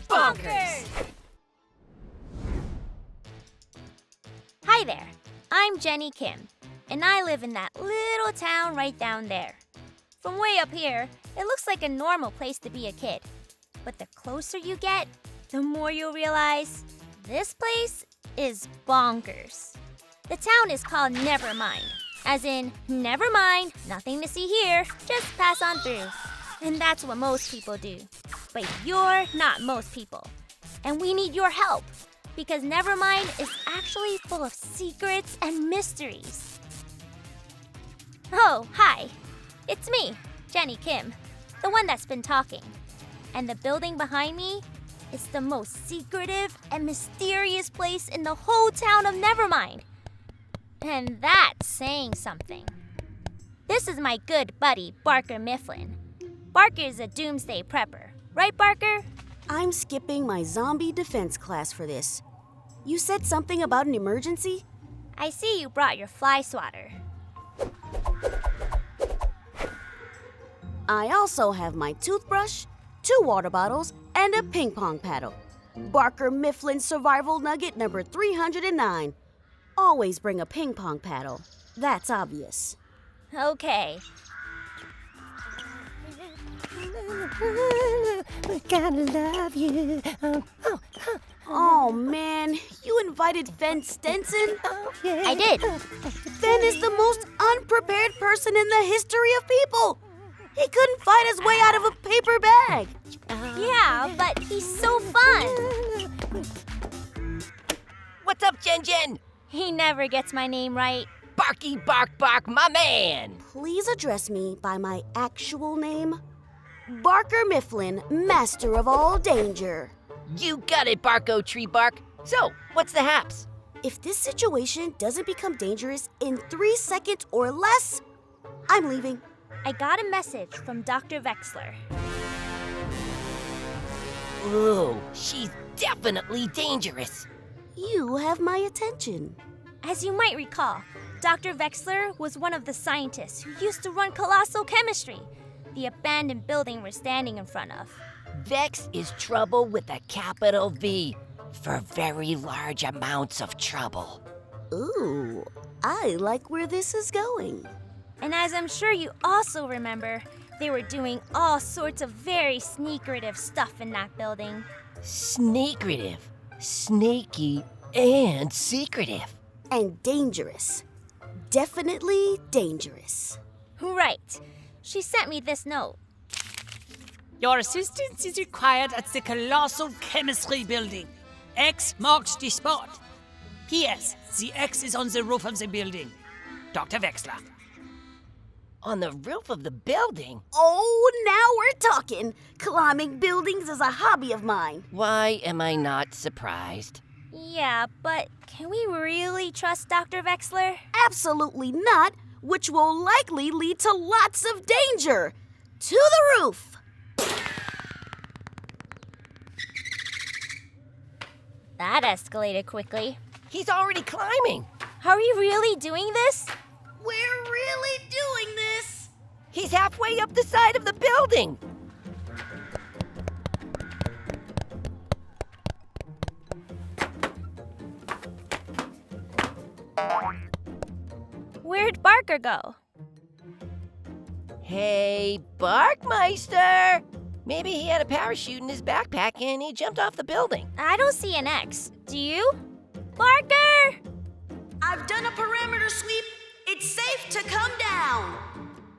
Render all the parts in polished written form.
Bonkers! Hi there, I'm Jenny Kim, and I live in that little town right down there. From way up here, it looks like a normal place to be a kid. But the closer you get, the more you'll realize this place is bonkers. The town is called Nevermind, as in, never mind, nothing to see here, just pass on through. And that's what most people do. But you're not most people. And we need your help, because Nevermind is actually full of secrets and mysteries. Oh, hi. It's me, Jenny Kim, the one that's been talking. And the building behind me is the most secretive and mysterious place in the whole town of Nevermind. And that's saying something. This is my good buddy, Barker Mifflin. Barker is a doomsday prepper. Right, Barker? I'm skipping my zombie defense class for this. You said something about an emergency? I see you brought your fly swatter. I also have my toothbrush, 2 water bottles, and a ping pong paddle. Barker Mifflin Survival Nugget number 309. Always bring a ping pong paddle. That's obvious. Okay. I gotta love you. Oh man, you invited Fen Stenson? I did. Fen is the most unprepared person in the history of people. He couldn't fight his way out of a paper bag. Yeah, but he's so fun. What's up, Jen? He never gets my name right. Barky Bark Bark, my man! Please address me by my actual name. Barker Mifflin, master of all danger. You got it, Barko Tree Bark. So, what's the haps? If this situation doesn't become dangerous in 3 seconds or less, I'm leaving. I got a message from Dr. Wexler. Ooh, she's definitely dangerous. You have my attention. As you might recall, Dr. Wexler was one of the scientists who used to run Colossal Chemistry, the abandoned building we're standing in front of. Vex is trouble with a capital V, for very large amounts of trouble. Ooh, I like where this is going. And as I'm sure you also remember, they were doing all sorts of very sneakerative stuff in that building. Sneakerative, snaky, and secretive. And dangerous. Definitely dangerous. Right. She sent me this note. Your assistance is required at the Colossal Chemistry building. X marks the spot. P.S. The X is on the roof of the building. Dr. Wexler. On the roof of the building? Oh, now we're talking. Climbing buildings is a hobby of mine. Why am I not surprised? Yeah, but can we really trust Dr. Wexler? Absolutely not, which will likely lead to lots of danger. To the roof. That escalated quickly. He's already climbing. Are we really doing this? We're really doing this. He's halfway up the side of the building. Where'd Barker go? Hey, Barkmeister! Maybe he had a parachute in his backpack and he jumped off the building. I don't see an X. Do you? Barker! I've done a perimeter sweep. It's safe to come down.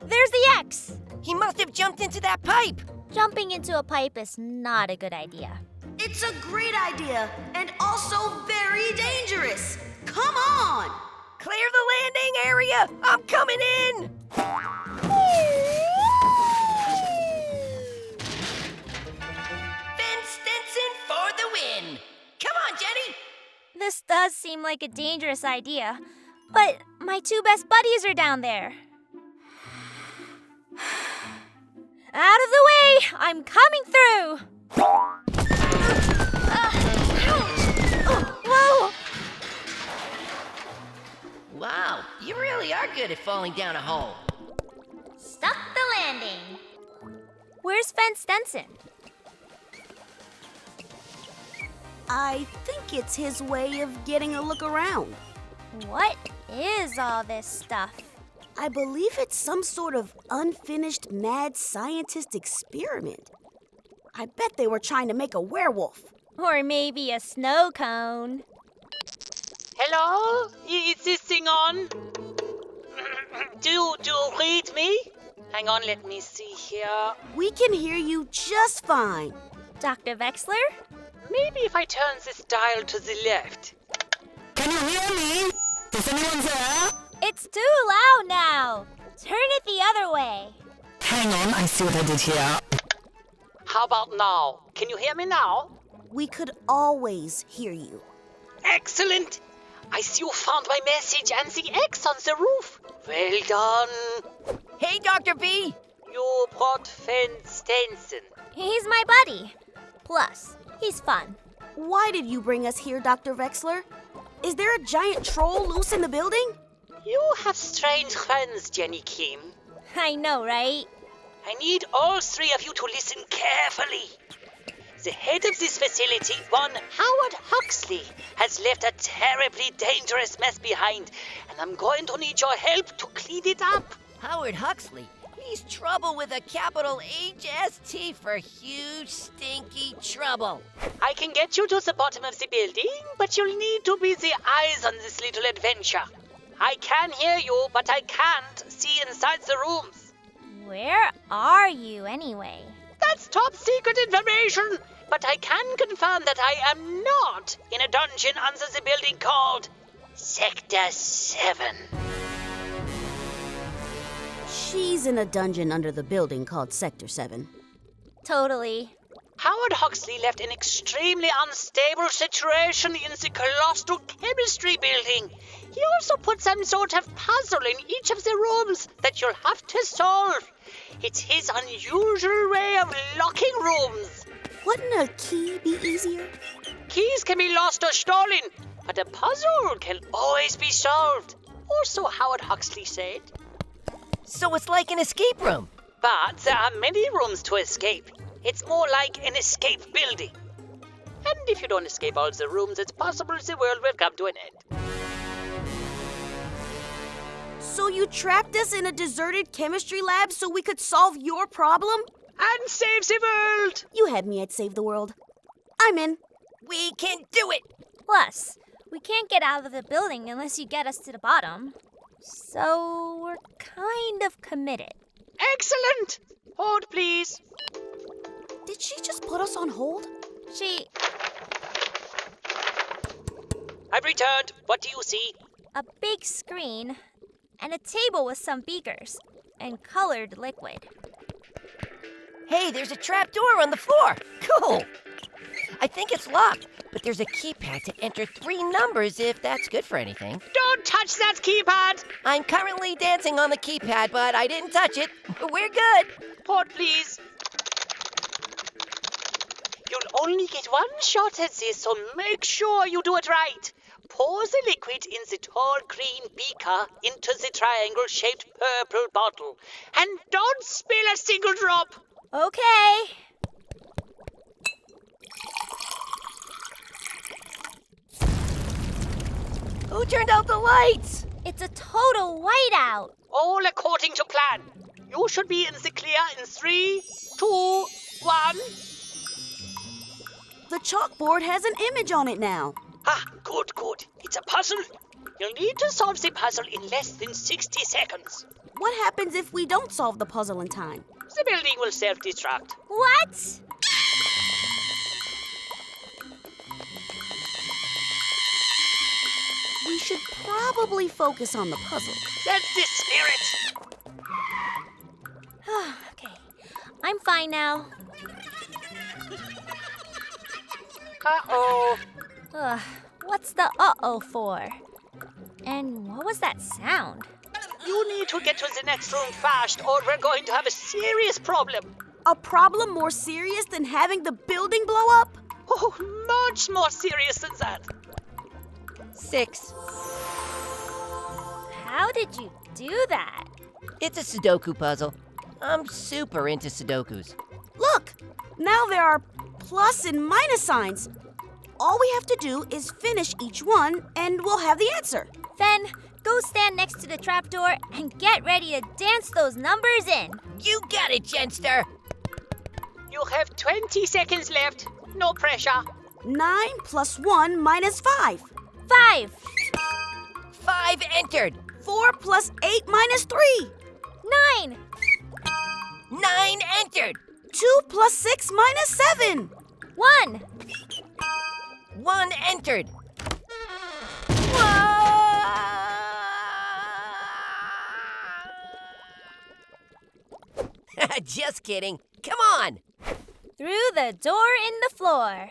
There's the X! He must have jumped into that pipe. Jumping into a pipe is not a good idea. It's a great idea and also very dangerous. Come on! Clear the landing area! I'm coming in! Fen Stenson for the win! Come on, Jenny! This does seem like a dangerous idea, but my 2 best buddies are down there. Out of the way! I'm coming through! Whoa! Wow, you really are good at falling down a hole. Stuck the landing. Where's Fen Stenson? I think it's his way of getting a look around. What is all this stuff? I believe it's some sort of unfinished mad scientist experiment. I bet they were trying to make a werewolf. Or maybe a snow cone. Hello? Is this thing on? Do you read me? Hang on, let me see here. We can hear you just fine. Dr. Wexler? Maybe if I turn this dial to the left. Can you hear me? Is anyone there? It's too loud now. Turn it the other way. Hang on, I see what I did here. How about now? Can you hear me now? We could always hear you. Excellent! I see you found my message and the X on the roof. Well done. Hey, Dr. V! You brought Fen Stenson. He's my buddy. Plus, he's fun. Why did you bring us here, Dr. Wexler? Is there a giant troll loose in the building? You have strange friends, Jenny Kim. I know, right? I need all three of you to listen carefully. The head of this facility, one Howard Huxley, has left a terribly dangerous mess behind, and I'm going to need your help to clean it up. Howard Huxley? He's trouble with a capital H-S-T for huge, stinky trouble. I can get you to the bottom of the building, but you'll need to be the eyes on this little adventure. I can hear you, but I can't see inside the rooms. Where are you anyway? That's top secret information, but I can confirm that I am not in a dungeon under the building called Sector 7. She's in a dungeon under the building called Sector 7. Totally. Howard Huxley left an extremely unstable situation in the Colossal Chemistry building. He also put some sort of puzzle in each of the rooms that you'll have to solve. It's his unusual way of locking rooms. Wouldn't a key be easier? Keys can be lost or stolen, but a puzzle can always be solved. Or so Howard Huxley said. So it's like an escape room. But there are many rooms to escape. It's more like an escape building. And if you don't escape all the rooms, it's possible the world will come to an end. So you trapped us in a deserted chemistry lab so we could solve your problem? And save the world! You had me at Save the World. I'm in. We can do it! Plus, we can't get out of the building unless you get us to the bottom. So we're kind of committed. Excellent! Hold, please. Did she just put us on hold? I've returned. What do you see? A big screen and a table with some beakers and colored liquid. Hey, there's a trap door on the floor. Cool. I think it's locked, but there's a keypad to enter 3 numbers if that's good for anything. Don't touch that keypad! I'm currently dancing on the keypad, but I didn't touch it. We're good. Hold, please. You'll only get one shot at this, so make sure you do it right. Pour the liquid in the tall green beaker into the triangle-shaped purple bottle. And don't spill a single drop. Okay. Who turned out the lights? It's a total whiteout. All according to plan. You should be in the clear in 3, 2, 1. The chalkboard has an image on it now. Ah, good. It's a puzzle. You'll need to solve the puzzle in less than 60 seconds. What happens if we don't solve the puzzle in time? The building will self-destruct. What? We should probably focus on the puzzle. That's the spirit. Okay, I'm fine now. Uh-oh. Ugh, what's the uh-oh for? And what was that sound? You need to get to the next room fast, or we're going to have a serious problem. A problem more serious than having the building blow up? Oh, much more serious than that. 6. How did you do that? It's a Sudoku puzzle. I'm super into Sudokus. Look, now there are plus and minus signs. All we have to do is finish each one and we'll have the answer. Fen, go stand next to the trapdoor and get ready to dance those numbers in. You got it, Genster. You have 20 seconds left. No pressure. 9 plus 1 minus 5. 5, 5 entered. 4 plus 8 minus 3. 9, 9 entered. 2 plus 6 minus 7. 1. 1 entered. Just kidding. Come on. Through the door in the floor.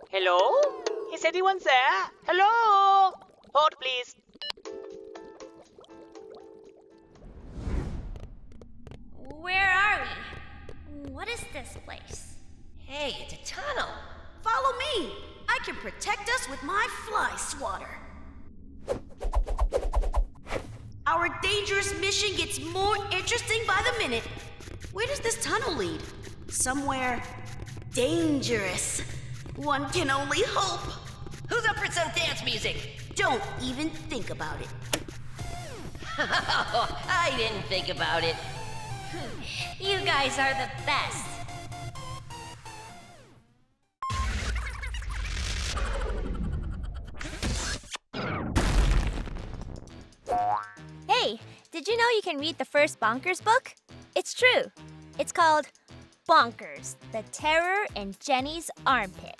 Hello? Is anyone there? Hello? Hold, please. Where are we? What is this place? Hey, it's a tunnel. Follow me. I can protect us with my fly swatter. Our dangerous mission gets more interesting by the minute. Where does this tunnel lead? Somewhere dangerous. One can only hope. Who's up for some dance music? Don't even think about it. I didn't think about it. You guys are the best. Hey, did you know you can read the first Bonkers book? It's true. It's called Bonkers, The Terror in Jenny's Armpit.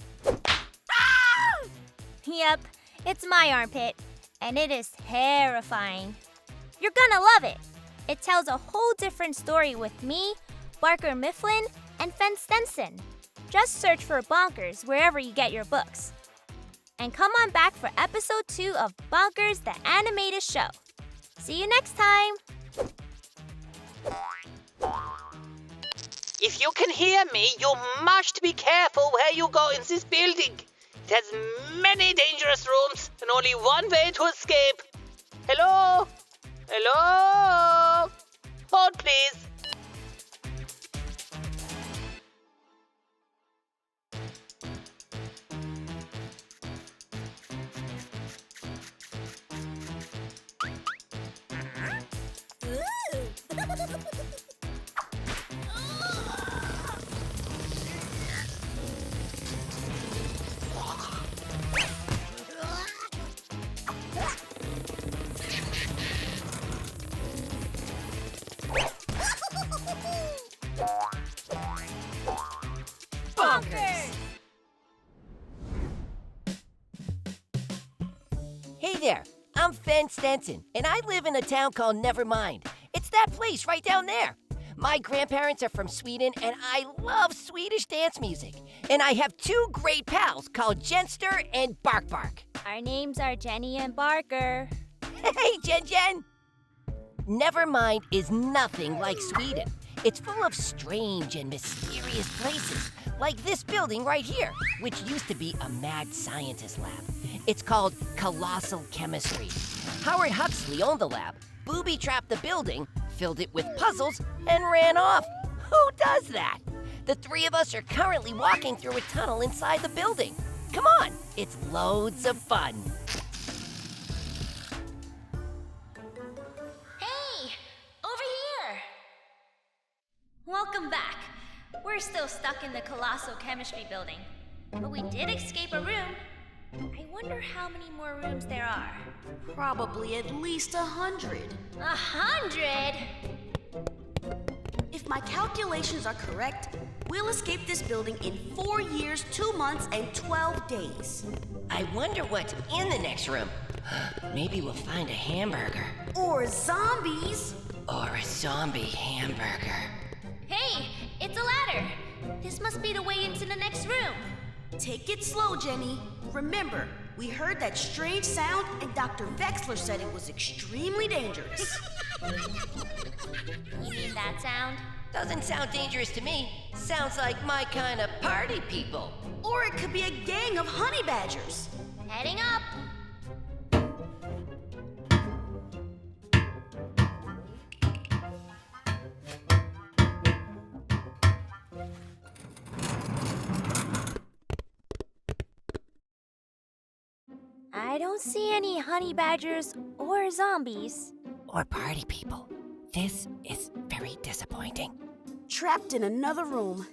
Yep, it's my armpit, and it is terrifying. You're gonna love it. It tells a whole different story with me, Barker Mifflin, and Fen Stenson. Just search for Bonkers wherever you get your books. And come on back for episode 2 of Bonkers the Animated Show. See you next time! If you can hear me, you must be careful where you go in this building. It has many dangerous rooms and only one way to escape. Hello? Hello? Hold, please. Hey there, I'm Fen Stenson, and I live in a town called Nevermind. It's that place right down there. My grandparents are from Sweden, and I love Swedish dance music. And I have 2 great pals called Genster and Bark Bark. Our names are Jenny and Barker. Hey, Jen! Nevermind is nothing like Sweden. It's full of strange and mysterious places, like this building right here, which used to be a mad scientist lab. It's called Colossal Chemistry. Howard Huxley owned the lab, booby-trapped the building, filled it with puzzles, and ran off. Who does that? The 3 of us are currently walking through a tunnel inside the building. Come on, it's loads of fun. Hey, over here! Welcome back. We're still stuck in the Colossal Chemistry building, but we did escape a room. I wonder how many more rooms there are. Probably at least 100. 100? If my calculations are correct, we'll escape this building in 4 years, 2 months, and 12 days. I wonder what's in the next room. Maybe we'll find a hamburger. Or zombies. Or a zombie hamburger. Hey, it's a ladder. This must be the way into the next room. Take it slow, Jenny. Remember, We heard that strange sound, and Dr. Vexler said it was extremely dangerous. You mean that sound? Doesn't sound dangerous to me. Sounds like my kind of party people. Or it could be a gang of honey badgers. Heading up. I don't see any honey badgers or zombies. Or party people. This is very disappointing. Trapped in another room.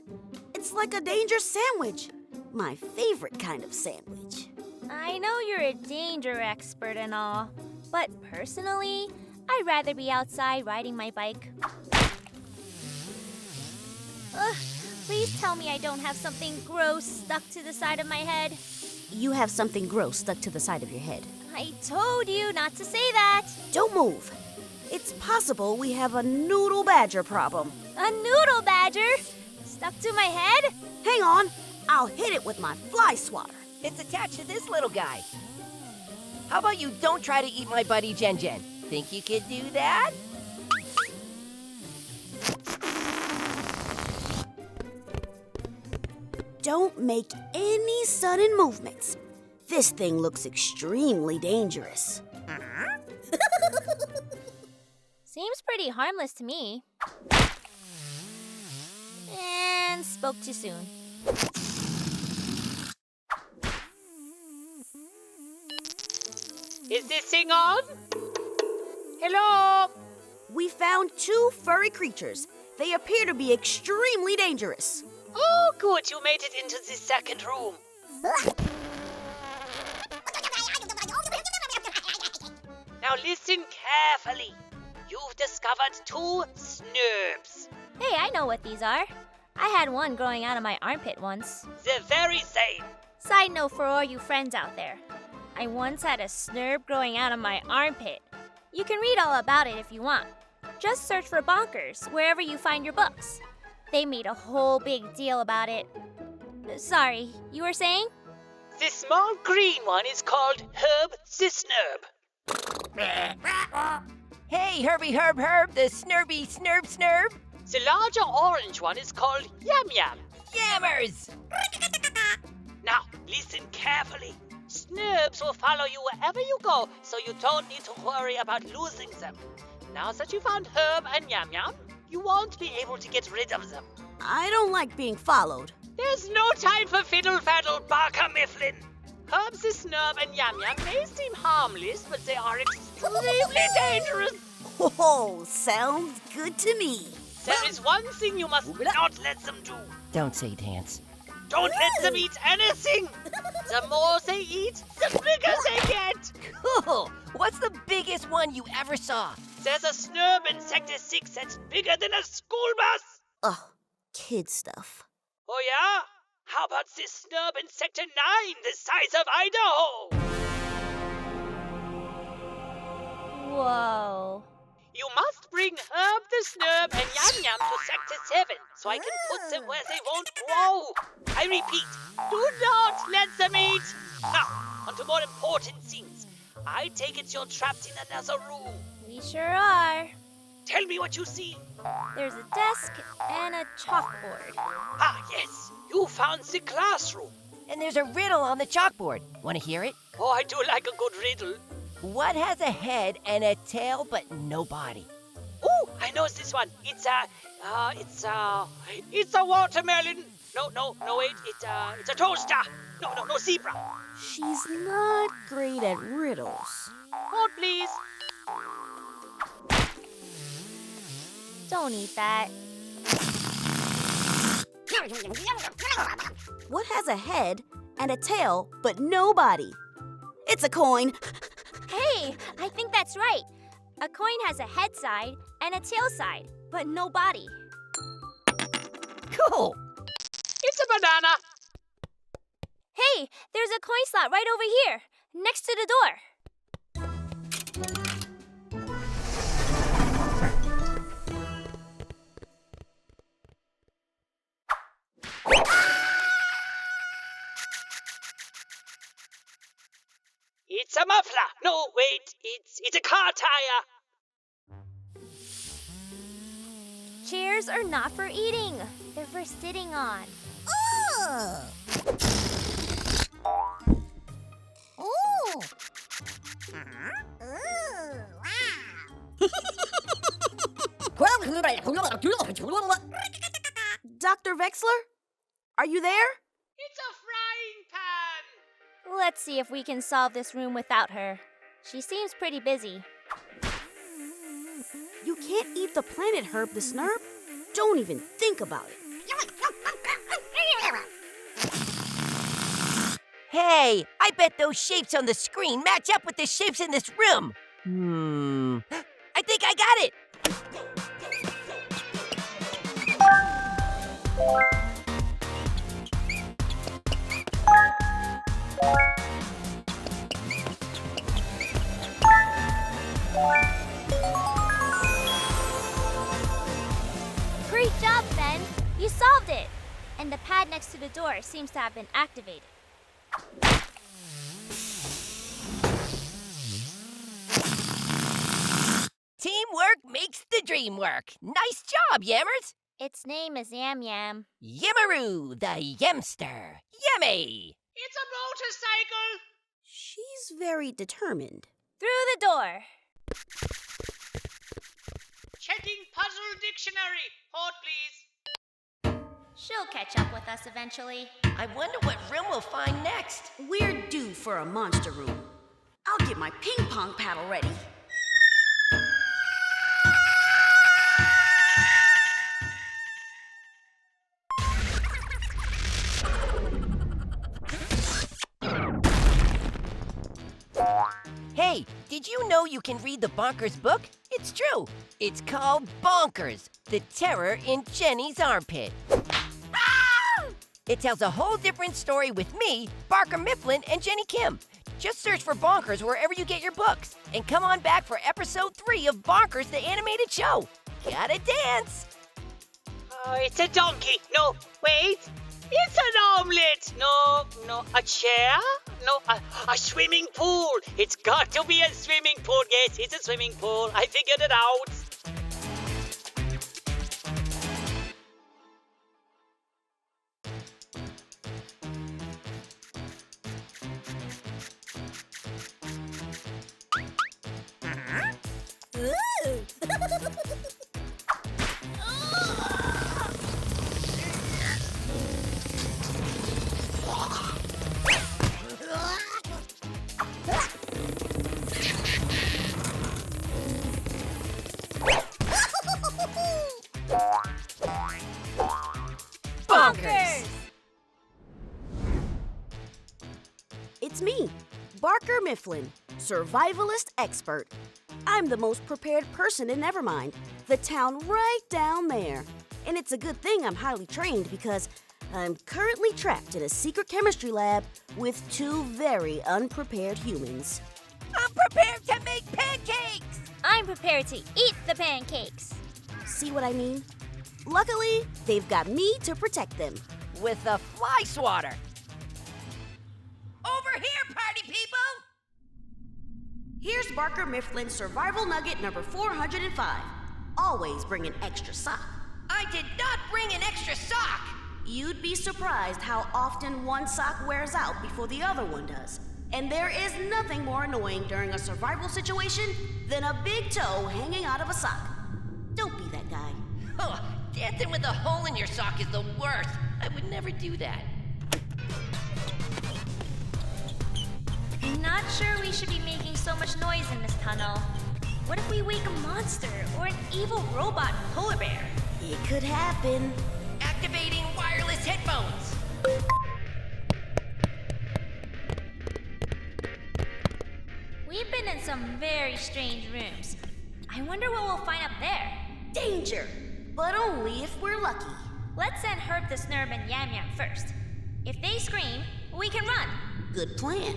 It's like a danger sandwich. My favorite kind of sandwich. I know you're a danger expert and all, but personally, I'd rather be outside riding my bike. Ugh, please tell me I don't have something gross stuck to the side of my head. You have something gross stuck to the side of your head. I told you not to say that. Don't move. It's possible we have a noodle badger problem. A noodle badger? Stuck to my head? Hang on, I'll hit it with my fly swatter. It's attached to this little guy. How about you don't try to eat my buddy Jen Jen? Think you could do that? Don't make any sudden movements. This thing looks extremely dangerous. Seems pretty harmless to me. And spoke too soon. Is this thing on? Hello? We found 2 furry creatures. They appear to be extremely dangerous. Oh, good, you made it into the second room. Now listen carefully. You've discovered 2 snurbs. Hey, I know what these are. I had one growing out of my armpit once. The very same. Side note for all you friends out there. I once had a snurb growing out of my armpit. You can read all about it if you want. Just search for Bonkers wherever you find your books. They made a whole big deal about it. Sorry, you were saying? The small green one is called Herb the Snurb. Hey, Herbie Herb, the snurby snurb. The larger orange one is called Yam Yam. Yammers! Now, listen carefully. Snurbs will follow you wherever you go, so you don't need to worry about losing them. Now that you found Herb and Yam Yam, you won't be able to get rid of them. I don't like being followed. There's no time for fiddle-faddle, Barker Mifflin. Herb the Snurb and Yam Yam may seem harmless, but they are extremely dangerous. Oh, sounds good to me. There is one thing you must not let them do. Don't say dance. Don't let them eat anything. The more they eat, the bigger they get. Cool! What's the biggest one you ever saw? There's a snurb in Sector 6 that's bigger than a school bus. Ugh, kid stuff. Oh yeah? How about this snurb in Sector 9, the size of Idaho? Whoa. You must bring Herb the Snurb and Yam Yam to Sector 7 so I can put them where they won't grow. I repeat, do not let them eat. Now, on to more important things. I take it you're trapped in another room. We sure are. Tell me what you see. There's a desk and a chalkboard. Ah, yes. You found the classroom. And there's a riddle on the chalkboard. Want to hear it? Oh, I do like a good riddle. What has a head and a tail but no body? Oh, I know this one. It's a watermelon. No, wait. It's a toaster. No, zebra. She's not great at riddles. Hold, please. Don't eat that. What has a head and a tail but no body? It's a coin. Hey, I think that's right. A coin has a head side and a tail side, but no body. Cool! It's a banana. Hey, there's a coin slot right over here, next to the door. No, wait, it's a car tire. Chairs are not for eating. They're for sitting on. Ooh. Ooh. Wow. Dr. Vexler? Are you there? It's a frying pan. Let's see if we can solve this room without her. She seems pretty busy. You can't eat the planet herb, the snurb. Don't even think about it. Hey, I bet those shapes on the screen match up with the shapes in this room. I think I got it. Great job, Fen. You solved it. And the pad next to the door seems to have been activated. Teamwork makes the dream work. Nice job, Yammers. Its name is Yam Yam. Yammaroo, the Yemster. Yummy. It's a motorcycle. She's very determined. Through the door. Checking puzzle dictionary. Hold, please. She'll catch up with us eventually. I wonder what room we'll find next. We're due for a monster room. I'll get my ping pong paddle ready. Hey, did you know you can read the Bonkers book? It's true. It's called Bonkers, the terror in Jenny's armpit. Ah! It tells a whole different story with me, Barker Mifflin, and Jenny Kim. Just search for Bonkers wherever you get your books. And come on back for episode 3 of Bonkers, the animated show. Gotta dance. Oh, it's a donkey. No, wait. It's an omelet. No, a chair? No, a swimming pool. It's got to be a swimming pool. Yes, it's a swimming pool. I figured it out. Bonkers. It's me, Barker Mifflin, survivalist expert. I'm the most prepared person in Nevermind, the town right down there. And it's a good thing I'm highly trained because I'm currently trapped in a secret chemistry lab with 2 very unprepared humans. I'm prepared to make pancakes. I'm prepared to eat the pancakes. See what I mean? Luckily, they've got me to protect them. With a fly swatter. Over here, party people! Here's Barker Mifflin's survival nugget number 405. Always bring an extra sock. I did not bring an extra sock! You'd be surprised how often one sock wears out before the other one does. And there is nothing more annoying during a survival situation than a big toe hanging out of a sock. Don't be that guy. Oh, dancing with a hole in your sock is the worst. I would never do that. Not sure we should be making so much noise in this tunnel. What if we wake a monster or an evil robot polar bear? It could happen. Activating wireless headphones. We've been in some very strange rooms. I wonder what we'll find up there. Danger, but only if we're lucky. Let's send Herb the Snurb and Yam Yam first. If they scream, we can run. Good plan.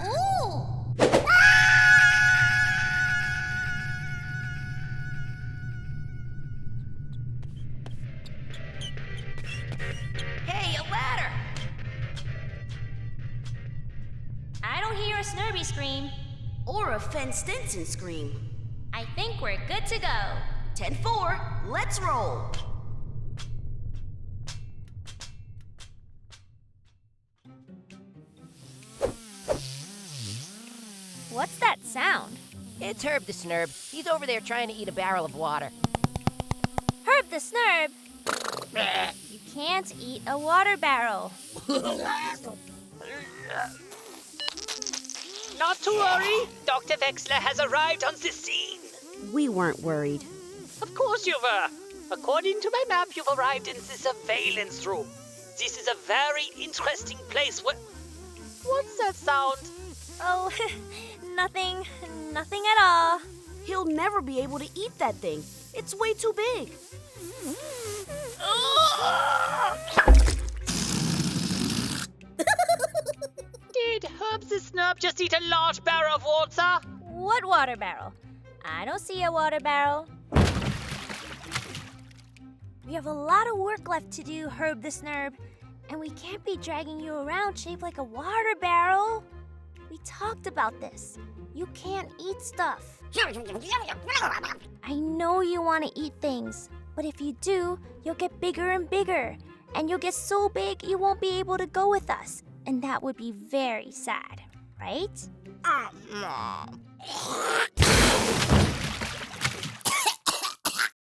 Ooh. I don't hear a Snurby scream. Or a Fen Stenson scream. I think we're good to go. 10-4, let's roll. What's that sound? It's Herb the Snurb. He's over there trying to eat a barrel of water. Herb the Snurb. You can't eat a water barrel. Not to worry. Dr. Wexler has arrived on the scene. We weren't worried. Of course you were. According to my map, you've arrived in the surveillance room. This is a very interesting place where... What's that sound? Oh, nothing at all. He'll never be able to eat that thing. It's way too big. Did Herb the Snurb just eat a large barrel of water? What water barrel? I don't see a water barrel. We have a lot of work left to do, Herb the Snurb, and we can't be dragging you around shaped like a water barrel. We talked about this. You can't eat stuff. I know you want to eat things, but if you do, you'll get bigger and bigger, and you'll get so big you won't be able to go with us, and that would be very sad, right?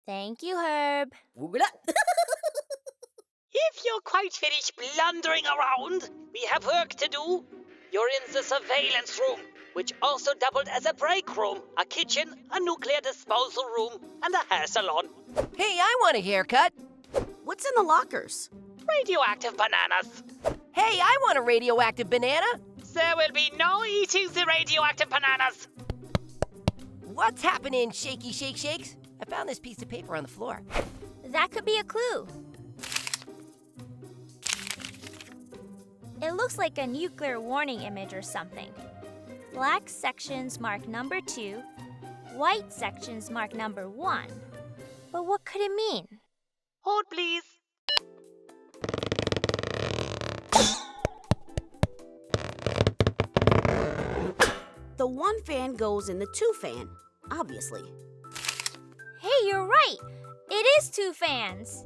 Thank you, Herb. If you're quite finished blundering around, we have work to do. You're in the surveillance room, which also doubled as a break room, a kitchen, a nuclear disposal room, and a hair salon. Hey, I want a haircut. What's in the lockers? Radioactive bananas. Hey, I want a radioactive banana. There will be no eating the radioactive bananas. What's happening, Shaky Shake Shakes? I found this piece of paper on the floor. That could be a clue. It looks like a nuclear warning image or something. Black sections mark number 2, white sections mark number 1. But what could it mean? Hold, please. The 1 fan goes in the 2 fan, obviously. Hey, you're right. It is 2 fans.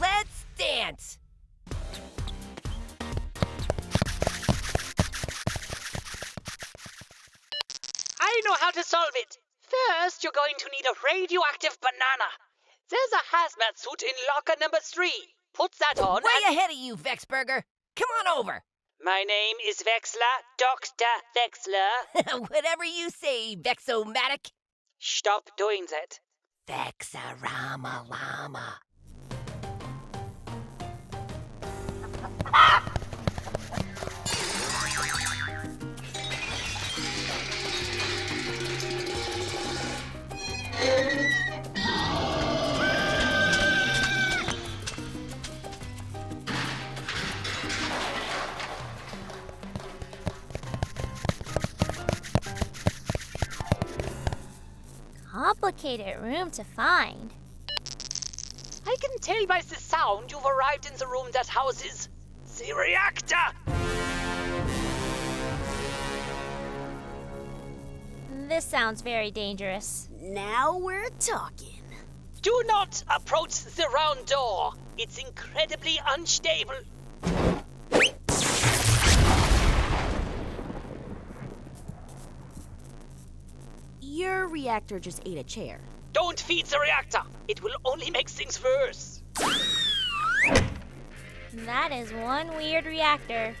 Let's dance. I know how to solve it. First, you're going to need a radioactive banana. There's a hazmat suit in locker number 3. Put that on. Way ahead of you, Vexburger. Come on over. My name is Wexler, Dr. Wexler. Whatever you say, Vexomatic. Stop doing that. Vexarama Llama. Complicated room to find. I can tell by the sound you've arrived in the room that houses the reactor. This sounds very dangerous. Now we're talking. Do not approach the round door. It's incredibly unstable. Your reactor just ate a chair. Don't feed the reactor. It will only make things worse. That is one weird reactor.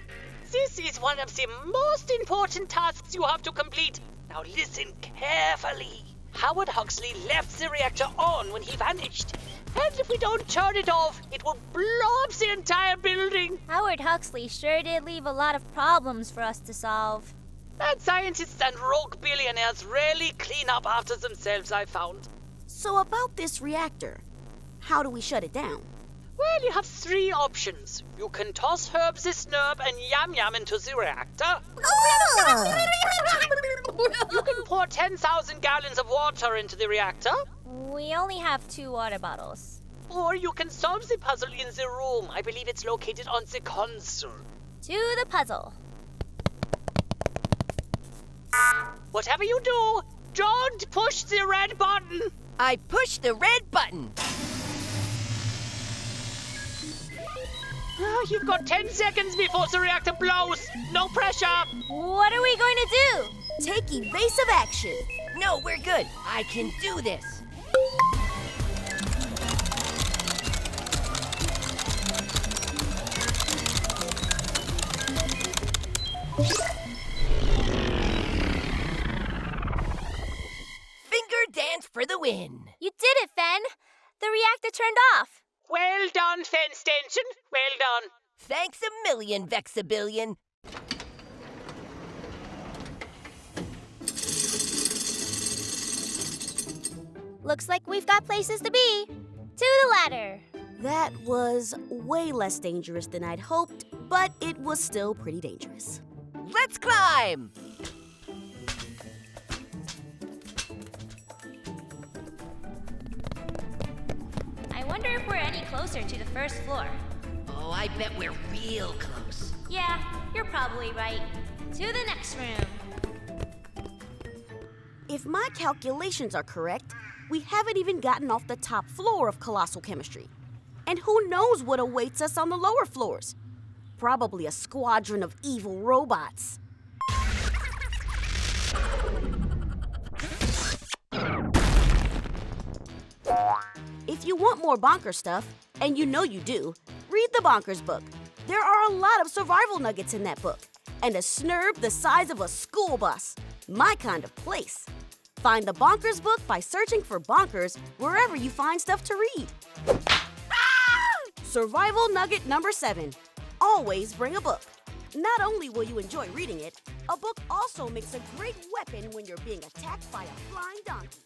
This is one of the most important tasks you have to complete. Now listen carefully. Howard Huxley left the reactor on when he vanished. And if we don't turn it off, it will blow up the entire building. Howard Huxley sure did leave a lot of problems for us to solve. Mad scientists and rogue billionaires rarely clean up after themselves, I found. So about this reactor, how do we shut it down? Well, you have 3 options. You can toss Herb the Snurb and Yam Yam into the reactor. You can pour 10,000 gallons of water into the reactor. We only have 2 water bottles. Or you can solve the puzzle in the room. I believe it's located on the console. To the puzzle. Whatever you do, don't push the red button. I pushed the red button. You've got 10 seconds before the reactor blows. No pressure. What are we going to do? Take evasive action. No, we're good. I can do this. Finger dance for the win. You did it, Fen. The reactor turned off. Well done, Fen Stenson. Well done. Thanks a million, Vexabillion. Looks like we've got places to be. To the ladder. That was way less dangerous than I'd hoped, but it was still pretty dangerous. Let's climb! I wonder if we're any closer to the first floor. Oh, I bet we're real close. Yeah, you're probably right. To the next room. If my calculations are correct, we haven't even gotten off the top floor of Colossal Chemistry. And who knows what awaits us on the lower floors? Probably a squadron of evil robots. If you want more Bonker stuff, and you know you do, read the Bonkers book. There are a lot of survival nuggets in that book, and a snurb the size of a school bus. My kind of place. Find the Bonkers book by searching for Bonkers wherever you find stuff to read. Survival nugget number 7. Always bring a book. Not only will you enjoy reading it, a book also makes a great weapon when you're being attacked by a flying donkey.